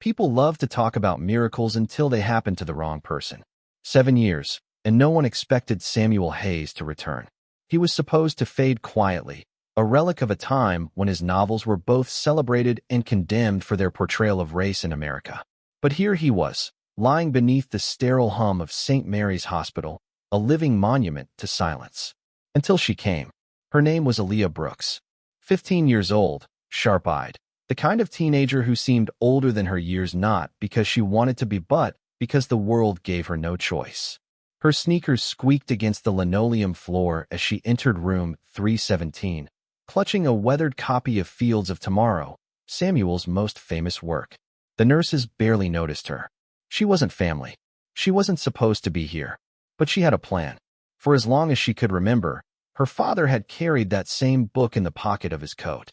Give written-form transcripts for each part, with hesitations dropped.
People love to talk about miracles until they happen to the wrong person. 7 years, and no one expected Samuel Hayes to return. He was supposed to fade quietly, a relic of a time when his novels were both celebrated and condemned for their portrayal of race in America. But here he was, lying beneath the sterile hum of St. Mary's Hospital, a living monument to silence. Until she came. Her name was Aaliyah Brooks. 15 years old, sharp-eyed. The kind of teenager who seemed older than her years, not because she wanted to be but because the world gave her no choice. Her sneakers squeaked against the linoleum floor as she entered room 317, clutching a weathered copy of Fields of Tomorrow, Samuel's most famous work. The nurses barely noticed her. She wasn't family. She wasn't supposed to be here. But she had a plan. For as long as she could remember, her father had carried that same book in the pocket of his coat.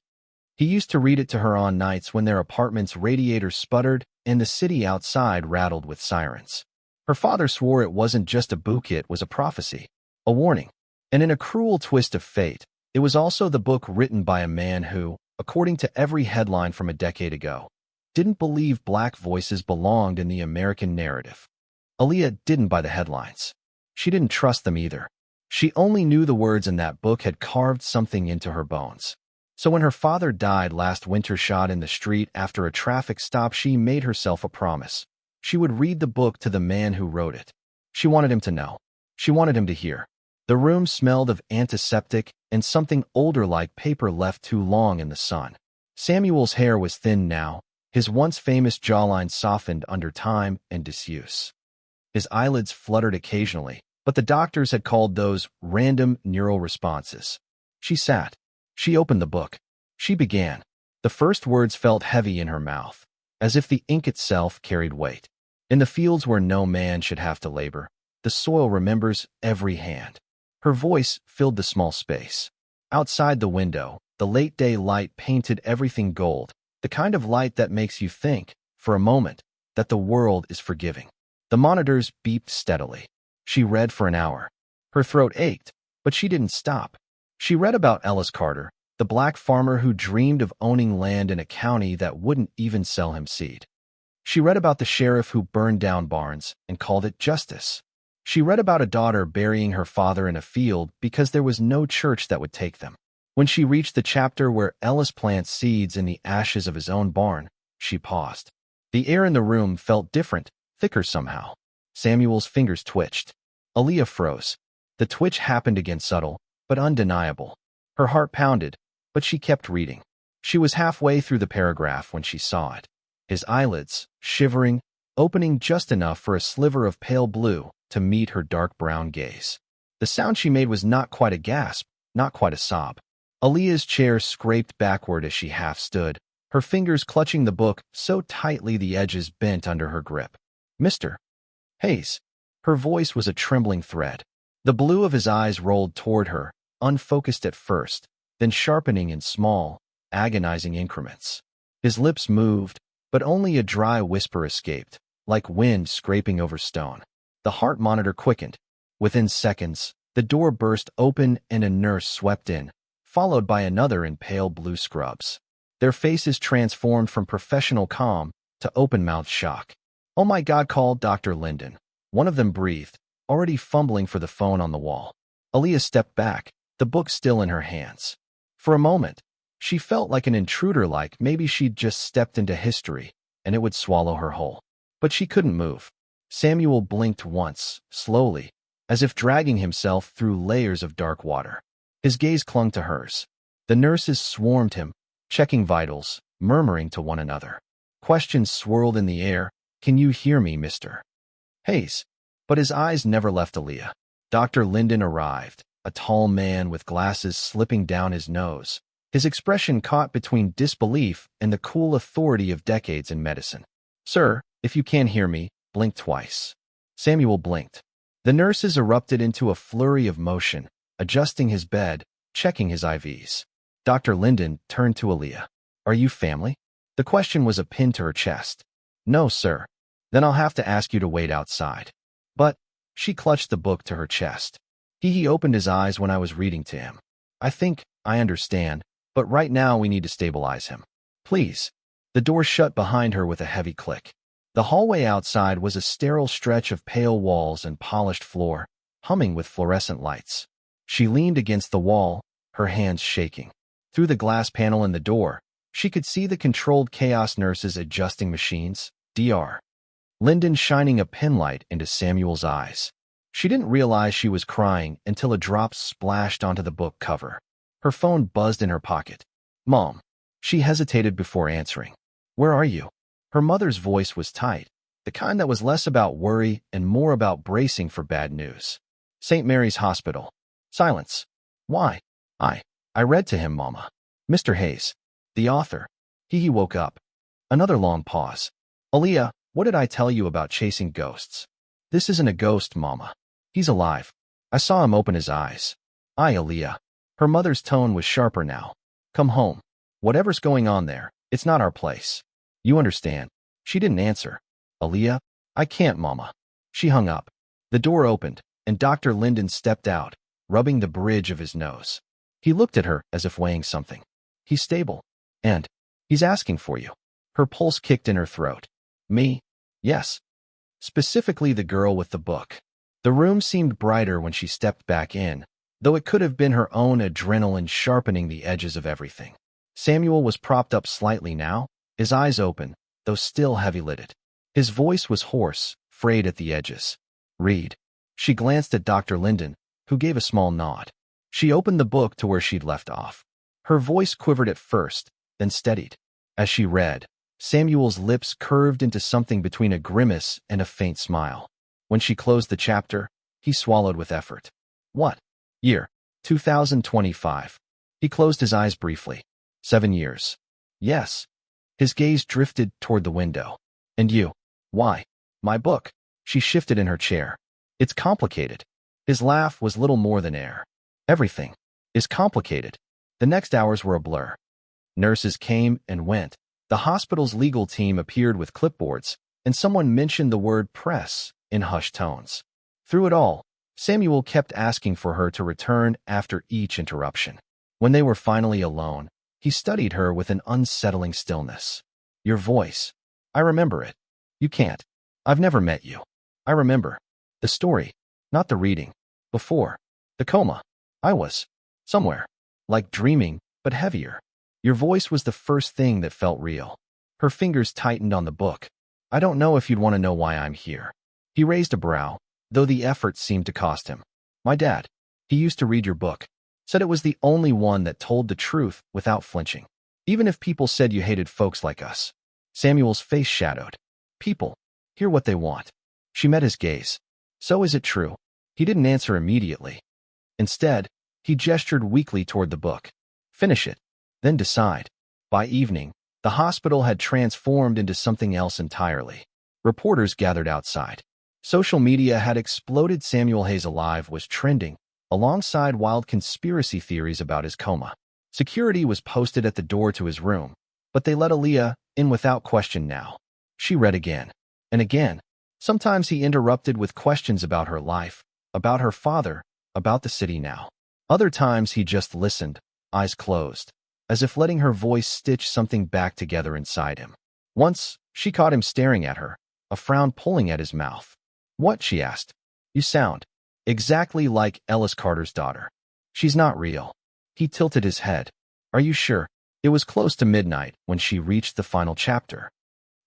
He used to read it to her on nights when their apartment's radiator sputtered and the city outside rattled with sirens. Her father swore it wasn't just a book, it was a prophecy, a warning. And in a cruel twist of fate, it was also the book written by a man who, according to every headline from a decade ago, didn't believe black voices belonged in the American narrative. Aaliyah didn't buy the headlines. She didn't trust them either. She only knew the words in that book had carved something into her bones. So when her father died last winter shot in the street after a traffic stop, she made herself a promise. She would read the book to the man who wrote it. She wanted him to know. She wanted him to hear. The room smelled of antiseptic and something older, like paper left too long in the sun. Samuel's hair was thin now, his once famous jawline softened under time and disuse. His eyelids fluttered occasionally, but the doctors had called those random neural responses. She sat. She opened the book. She began. The first words felt heavy in her mouth, as if the ink itself carried weight. In the fields where no man should have to labor, the soil remembers every hand. Her voice filled the small space. Outside the window, the late-day light painted everything gold, the kind of light that makes you think, for a moment, that the world is forgiving. The monitors beeped steadily. She read for an hour. Her throat ached, but she didn't stop. She read about Ellis Carter, the black farmer who dreamed of owning land in a county that wouldn't even sell him seed. She read about the sheriff who burned down barns and called it justice. She read about a daughter burying her father in a field because there was no church that would take them. When she reached the chapter where Ellis plants seeds in the ashes of his own barn, she paused. The air in the room felt different, thicker somehow. Samuel's fingers twitched. Aaliyah froze. The twitch happened again, subtle, but undeniable. Her heart pounded, but she kept reading. She was halfway through the paragraph when she saw it. His eyelids, shivering, opening just enough for a sliver of pale blue to meet her dark brown gaze. The sound she made was not quite a gasp, not quite a sob. Aaliyah's chair scraped backward as she half stood, her fingers clutching the book so tightly the edges bent under her grip. Mr. Hayes. Her voice was a trembling thread. The blue of his eyes rolled toward her, unfocused at first, then sharpening in small, agonizing increments. His lips moved, but only a dry whisper escaped, like wind scraping over stone. The heart monitor quickened. Within seconds, the door burst open and a nurse swept in, followed by another in pale blue scrubs. Their faces transformed from professional calm to open-mouthed shock. "Oh my God," called Dr. Linden. One of them breathed, already fumbling for the phone on the wall. Aaliyah stepped back, the book still in her hands. For a moment, she felt like an intruder, like maybe she'd just stepped into history, and it would swallow her whole. But she couldn't move. Samuel blinked once, slowly, as if dragging himself through layers of dark water. His gaze clung to hers. The nurses swarmed him, checking vitals, murmuring to one another. Questions swirled in the air. "Can you hear me, Mr. Hayes?" But his eyes never left Aaliyah. Dr. Linden arrived, a tall man with glasses slipping down his nose, his expression caught between disbelief and the cool authority of decades in medicine. "Sir, if you can't hear me, blink twice." Samuel blinked. The nurses erupted into a flurry of motion, adjusting his bed, checking his IVs. Dr. Linden turned to Aaliyah. "Are you family?" The question was a pin to her chest. "No, sir." "Then I'll have to ask you to wait outside." "But," she clutched the book to her chest. He opened his eyes when I was reading to him. "I think I understand, but right now we need to stabilize him. Please." The The door shut behind her with a heavy click. The hallway outside was a sterile stretch of pale walls and polished floor, humming with fluorescent lights. She leaned against the wall, her hands shaking. Through the glass panel in the door, she could see the controlled chaos nurses adjusting machines, Dr. Linden shining a pinlight into Samuel's eyes. She didn't realize she was crying until a drop splashed onto the book cover. Her phone buzzed in her pocket. Mom. She hesitated before answering. Where are you? Her mother's voice was tight, the kind that was less about worry and more about bracing for bad news. St. Mary's Hospital. Silence. Why? I read to him, Mama. Mr. Hayes. The author. He woke up. Another long pause. Aaliyah, what did I tell you about chasing ghosts? This isn't a ghost, Mama. He's alive. I saw him open his eyes. Aaliyah. Her mother's tone was sharper now. Come home. Whatever's going on there, it's not our place. You understand? She didn't answer. Aaliyah, I can't, Mama. She hung up. The door opened, and Dr. Linden stepped out, rubbing the bridge of his nose. He looked at her as if weighing something. He's stable. And he's asking for you. Her pulse kicked in her throat. Me? Yes. Specifically the girl with the book. The room seemed brighter when she stepped back in, though it could have been her own adrenaline sharpening the edges of everything. Samuel was propped up slightly now, his eyes open, though still heavy-lidded. His voice was hoarse, frayed at the edges. Read. She glanced at Dr. Linden, who gave a small nod. She opened the book to where she'd left off. Her voice quivered at first, then steadied. As she read, Samuel's lips curved into something between a grimace and a faint smile. When she closed the chapter, he swallowed with effort. What? Year. 2025. He closed his eyes briefly. 7 years. Yes. His gaze drifted toward the window. And you? Why? My book. She shifted in her chair. It's complicated. His laugh was little more than air. Everything is complicated. The next hours were a blur. Nurses came and went. The hospital's legal team appeared with clipboards, and someone mentioned the word press in hushed tones. Through it all, Samuel kept asking for her to return after each interruption. When they were finally alone, he studied her with an unsettling stillness. Your voice. I remember it. You can't. I've never met you. I remember. The story. Not the reading. Before. The coma. I was. Somewhere. Like dreaming, but heavier. Your voice was the first thing that felt real. Her fingers tightened on the book. I don't know if you'd want to know why I'm here. He raised a brow, though the effort seemed to cost him. My dad. He used to read your book. Said it was the only one that told the truth without flinching. Even if people said you hated folks like us. Samuel's face shadowed. People. Hear what they want. She met his gaze. So is it true? He didn't answer immediately. Instead, he gestured weakly toward the book. Finish it. Then decide. By evening, the hospital had transformed into something else entirely. Reporters gathered outside. Social media had exploded. Samuel Hayes alive was trending, alongside wild conspiracy theories about his coma. Security was posted at the door to his room, but they let Aaliyah in without question now. She read again and again. Sometimes he interrupted with questions about her life, about her father, about the city now. Other times he just listened, eyes closed, as if letting her voice stitch something back together inside him. Once, she caught him staring at her, a frown pulling at his mouth. What? She asked. You sound exactly like Ellis Carter's daughter. She's not real. He tilted his head. Are you sure? It was close to midnight when she reached the final chapter.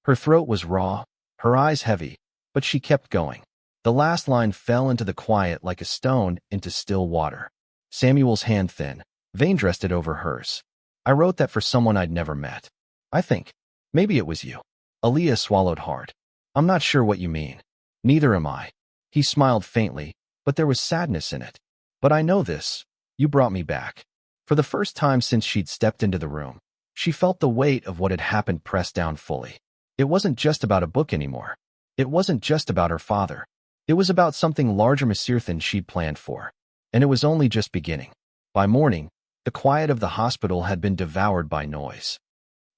Her throat was raw, her eyes heavy, but she kept going. The last line fell into the quiet like a stone into still water. Samuel's hand thin, veins rested over hers. I wrote that for someone I'd never met. I think. Maybe it was you. Aaliyah swallowed hard. I'm not sure what you mean. Neither am I. He smiled faintly, but there was sadness in it. But I know this. You brought me back. For the first time since she'd stepped into the room, she felt the weight of what had happened pressed down fully. It wasn't just about a book anymore. It wasn't just about her father. It was about something larger than she'd planned for. And it was only just beginning. By morning, the quiet of the hospital had been devoured by noise.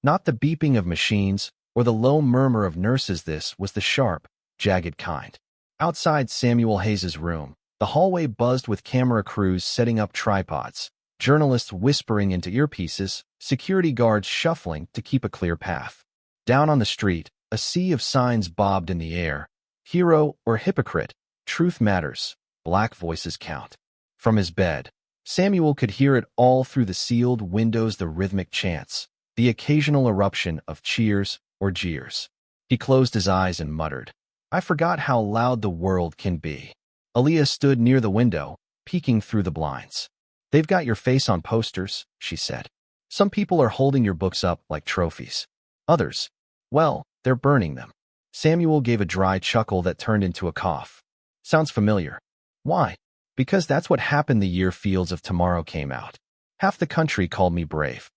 Not the beeping of machines or the low murmur of nurses. This was the sharp, jagged kind. Outside Samuel Hayes's room, the hallway buzzed with camera crews setting up tripods, journalists whispering into earpieces, security guards shuffling to keep a clear path. Down on the street, a sea of signs bobbed in the air. Hero or hypocrite, truth matters, black voices count. From his bed, Samuel could hear it all through the sealed windows, the rhythmic chants, the occasional eruption of cheers or jeers. He closed his eyes and muttered, I forgot how loud the world can be. Aaliyah stood near the window, peeking through the blinds. They've got your face on posters, she said. Some people are holding your books up like trophies. Others, well, they're burning them. Samuel gave a dry chuckle that turned into a cough. Sounds familiar. Why? Because that's what happened the year Fields of Tomorrow came out. Half the country called me brave.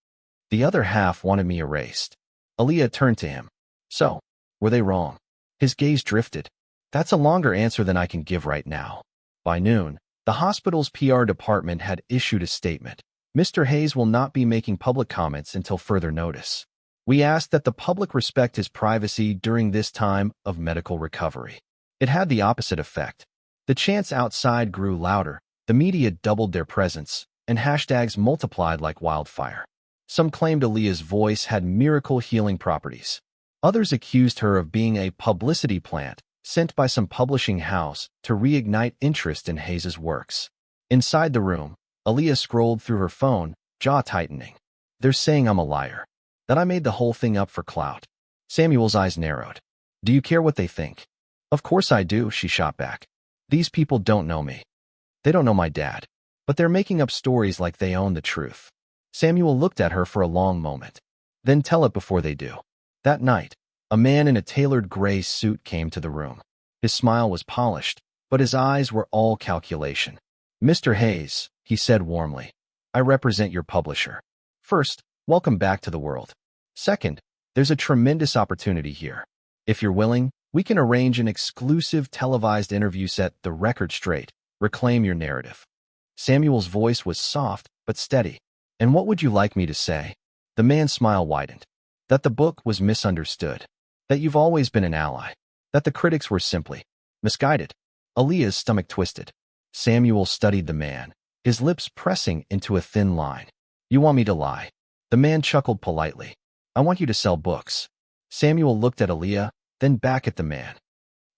The other half wanted me erased. Aaliyah turned to him. So, were they wrong? His gaze drifted. That's a longer answer than I can give right now. By noon, the hospital's PR department had issued a statement. Mr. Hayes will not be making public comments until further notice. We ask that the public respect his privacy during this time of medical recovery. It had the opposite effect. The chants outside grew louder, the media doubled their presence, and hashtags multiplied like wildfire. Some claimed Aaliyah's voice had miracle healing properties. Others accused her of being a publicity plant sent by some publishing house to reignite interest in Hayes's works. Inside the room, Aaliyah scrolled through her phone, jaw tightening. They're saying I'm a liar. That I made the whole thing up for clout. Samuel's eyes narrowed. Do you care what they think? Of course I do, she shot back. These people don't know me. They don't know my dad. But they're making up stories like they own the truth. Samuel looked at her for a long moment. Then tell it before they do. That night, a man in a tailored gray suit came to the room. His smile was polished, but his eyes were all calculation. Mr. Hayes, he said warmly, I represent your publisher. First, welcome back to the world. Second, there's a tremendous opportunity here. If you're willing, we can arrange an exclusive televised interview, set the record straight, reclaim your narrative. Samuel's voice was soft but steady. And what would you like me to say? The man's smile widened. That the book was misunderstood. That you've always been an ally. That the critics were simply misguided. Aaliyah's stomach twisted. Samuel studied the man, his lips pressing into a thin line. You want me to lie? The man chuckled politely. I want you to sell books. Samuel looked at Aaliyah, then back at the man.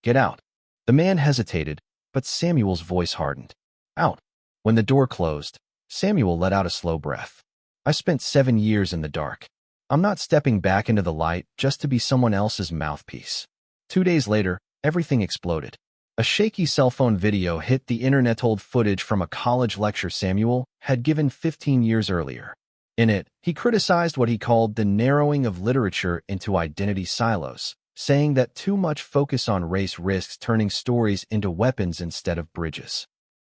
Get out. The man hesitated, but Samuel's voice hardened. Out. When the door closed, Samuel let out a slow breath. I spent 7 years in the dark. I'm not stepping back into the light just to be someone else's mouthpiece. 2 days later, everything exploded. A shaky cell phone video hit the internet, told footage from a college lecture Samuel had given 15 years earlier. In it, he criticized what he called the narrowing of literature into identity silos, saying that too much focus on race risks turning stories into weapons instead of bridges.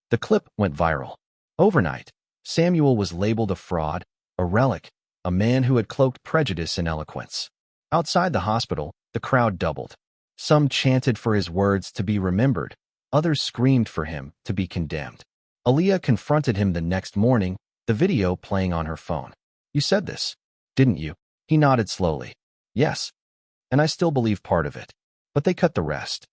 The clip went viral. Overnight, Samuel was labeled a fraud, a relic, a man who had cloaked prejudice in eloquence. Outside the hospital, the crowd doubled. Some chanted for his words to be remembered. Others screamed for him to be condemned. Aaliyah confronted him the next morning, the video playing on her phone. You said this, didn't you? He nodded slowly. Yes. And I still believe part of it. But they cut the rest.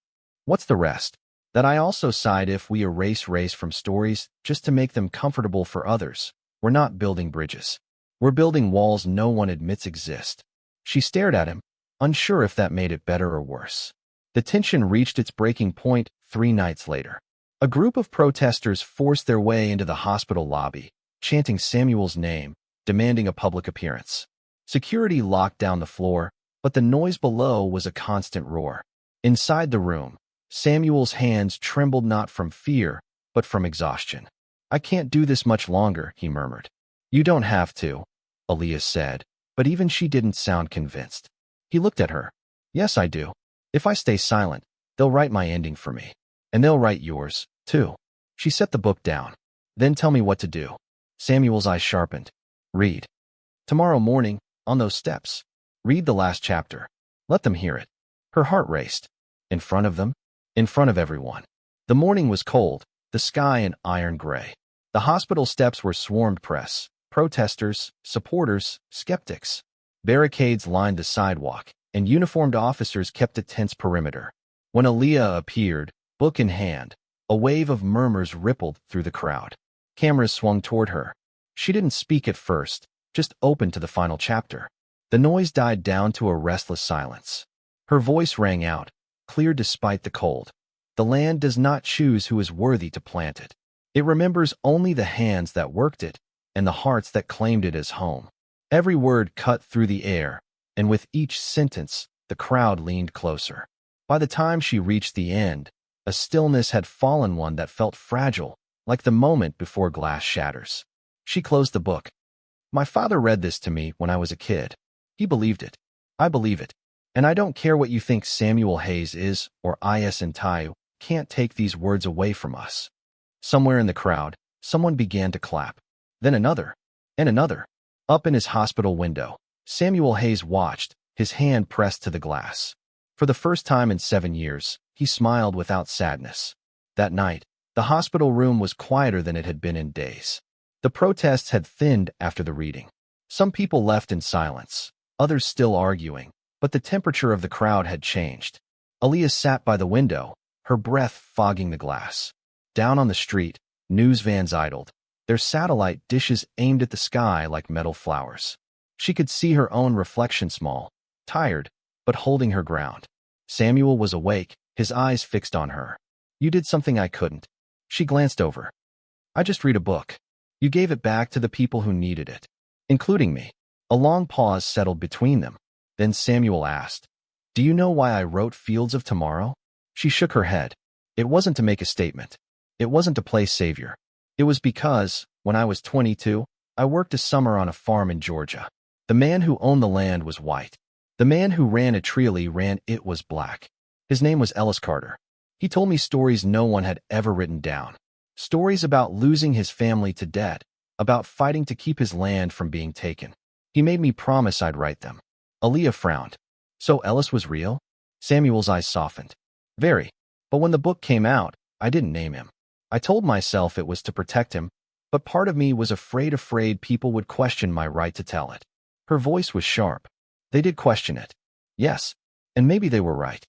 What's the rest? That I also sighed if we erase race from stories just to make them comfortable for others. We're not building bridges. We're building walls no one admits exist. She stared at him, unsure if that made it better or worse. The tension reached its breaking point 3 nights later. A group of protesters forced their way into the hospital lobby, chanting Samuel's name, demanding a public appearance. Security locked down the floor, but the noise below was a constant roar. Inside the room, Samuel's hands trembled not from fear, but from exhaustion. I can't do this much longer, he murmured. You don't have to, Aaliyah said, but even she didn't sound convinced. He looked at her. Yes, I do. If I stay silent, they'll write my ending for me. And they'll write yours, too. She set the book down. Then tell me what to do. Samuel's eyes sharpened. Read. Tomorrow morning, on those steps. Read the last chapter. Let them hear it. Her heart raced. In front of them? In front of everyone. The morning was cold, the sky an iron gray. The hospital steps were swarmed press, protesters, supporters, skeptics. Barricades lined the sidewalk, and uniformed officers kept a tense perimeter. When Aaliyah appeared, book in hand, a wave of murmurs rippled through the crowd. Cameras swung toward her. She didn't speak at first, just opened to the final chapter. The noise died down to a restless silence. Her voice rang out, clear despite the cold. The land does not choose who is worthy to plant it. It remembers only the hands that worked it and the hearts that claimed it as home. Every word cut through the air, and with each sentence, the crowd leaned closer. By the time she reached the end, a stillness had fallen, one that felt fragile, like the moment before glass shatters. She closed the book. My father read this to me when I was a kid. He believed it. I believe it. And I don't care what you think Samuel Hayes is or is Tayu, can't take these words away from us. Somewhere in the crowd, someone began to clap. Then another. And another. Up in his hospital window, Samuel Hayes watched, his hand pressed to the glass. For the first time in 7 years, he smiled without sadness. That night, the hospital room was quieter than it had been in days. The protests had thinned after the reading. Some people left in silence, others still arguing, but the temperature of the crowd had changed. Aaliyah sat by the window, her breath fogging the glass. Down on the street, news vans idled, their satellite dishes aimed at the sky like metal flowers. She could see her own reflection, small, tired, but holding her ground. Samuel was awake, his eyes fixed on her. You did something I couldn't. She glanced over. I just read a book. You gave it back to the people who needed it, including me. A long pause settled between them. Then Samuel asked, Do you know why I wrote Fields of Tomorrow? She shook her head. It wasn't to make a statement. It wasn't to play savior. It was because, when I was 22, I worked a summer on a farm in Georgia. The man who owned the land was white. The man who ran a Treely ran it was black. His name was Ellis Carter. He told me stories no one had ever written down. Stories about losing his family to debt, about fighting to keep his land from being taken. He made me promise I'd write them. Aaliyah frowned. So Ellis was real? Samuel's eyes softened. Very. But when the book came out, I didn't name him. I told myself it was to protect him, but part of me was afraid people would question my right to tell it. Her voice was sharp. They did question it. Yes, and maybe they were right.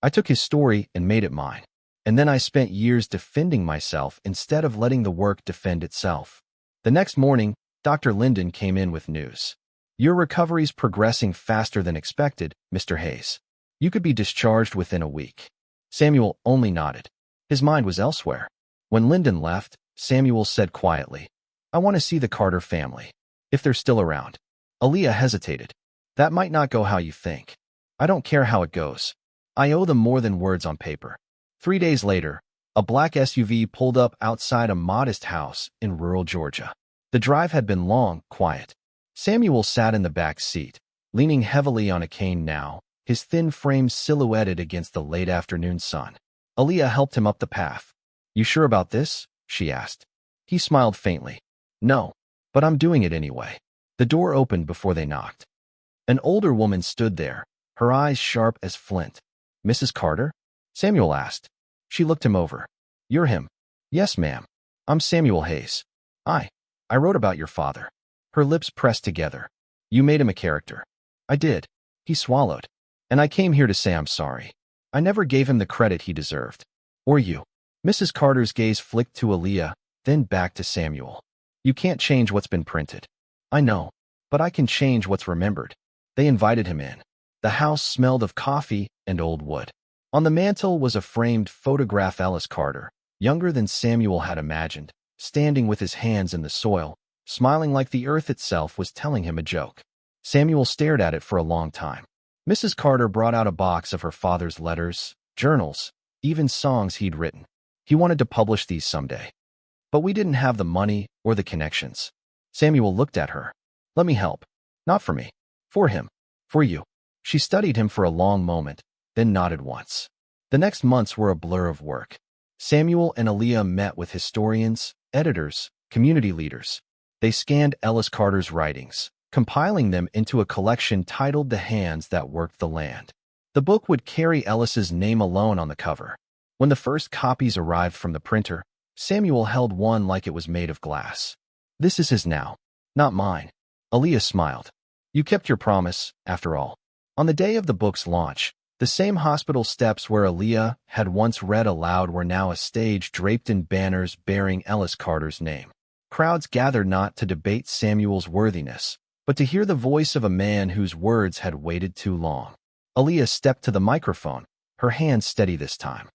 I took his story and made it mine. And then I spent years defending myself instead of letting the work defend itself. The next morning, Dr. Linden came in with news. Your recovery's progressing faster than expected, Mr. Hayes. You could be discharged within a week. Samuel only nodded. His mind was elsewhere. When Linden left, Samuel said quietly, I want to see the Carter family, if they're still around. Aaliyah hesitated. That might not go how you think. I don't care how it goes. I owe them more than words on paper. 3 days later, a black SUV pulled up outside a modest house in rural Georgia. The drive had been long, quiet. Samuel sat in the back seat, leaning heavily on a cane now, his thin frame silhouetted against the late afternoon sun. Aaliyah helped him up the path. You sure about this? She asked. He smiled faintly. No, but I'm doing it anyway. The door opened before they knocked. An older woman stood there, her eyes sharp as flint. Mrs. Carter? Samuel asked. She looked him over. You're him. Yes, ma'am. I'm Samuel Hayes. I wrote about your father. Her lips pressed together. You made him a character. I did. He swallowed. And I came here to say I'm sorry. I never gave him the credit he deserved. Or you. Mrs. Carter's gaze flicked to Aaliyah, then back to Samuel. You can't change what's been printed. I know, but I can change what's remembered. They invited him in. The house smelled of coffee and old wood. On the mantel was a framed photograph Ellis Carter, younger than Samuel had imagined, standing with his hands in the soil, smiling like the earth itself was telling him a joke. Samuel stared at it for a long time. Mrs. Carter brought out a box of her father's letters, journals, even songs he'd written. He wanted to publish these someday. But we didn't have the money or the connections. Samuel looked at her. Let me help. Not for me. For him. For you. She studied him for a long moment, then nodded once. The next months were a blur of work. Samuel and Aaliyah met with historians, editors, community leaders. They scanned Ellis Carter's writings, compiling them into a collection titled The Hands That Worked the Land. The book would carry Ellis's name alone on the cover. When the first copies arrived from the printer, Samuel held one like it was made of glass. This is his now, not mine. Aaliyah smiled. You kept your promise, after all. On the day of the book's launch, the same hospital steps where Aaliyah had once read aloud were now a stage draped in banners bearing Ellis Carter's name. Crowds gathered not to debate Samuel's worthiness, but to hear the voice of a man whose words had waited too long. Aaliyah stepped to the microphone, her hand steady this time.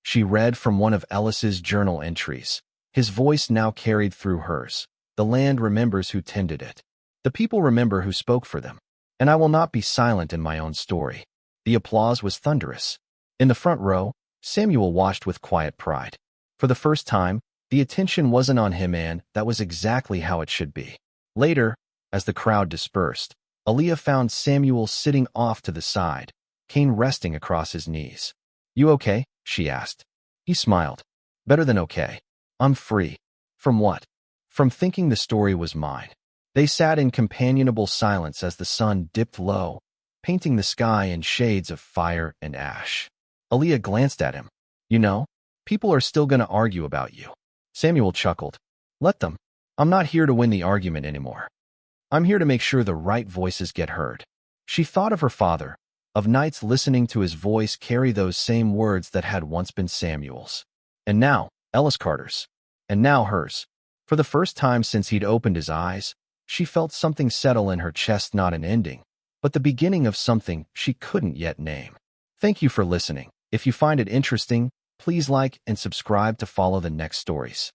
She read from one of Ellis's journal entries. His voice now carried through hers. The land remembers who tended it. The people remember who spoke for them. And I will not be silent in my own story. The applause was thunderous. In the front row, Samuel watched with quiet pride. For the first time, the attention wasn't on him, and that was exactly how it should be. Later, as the crowd dispersed, Aaliyah found Samuel sitting off to the side, cane resting across his knees. "You okay?" she asked. He smiled. "Better than okay. I'm free." "From what?" "From thinking the story was mine." They sat in companionable silence as the sun dipped low, painting the sky in shades of fire and ash. Aaliyah glanced at him. "You know, people are still going to argue about you." Samuel chuckled. "Let them. I'm not here to win the argument anymore. I'm here to make sure the right voices get heard." She thought of her father, of nights listening to his voice carry those same words that had once been Samuel's. And now, Ellis Carter's. And now hers. For the first time since he'd opened his eyes, she felt something settle in her chest, not an ending, but the beginning of something she couldn't yet name. Thank you for listening. If you find it interesting, please like and subscribe to follow the next stories.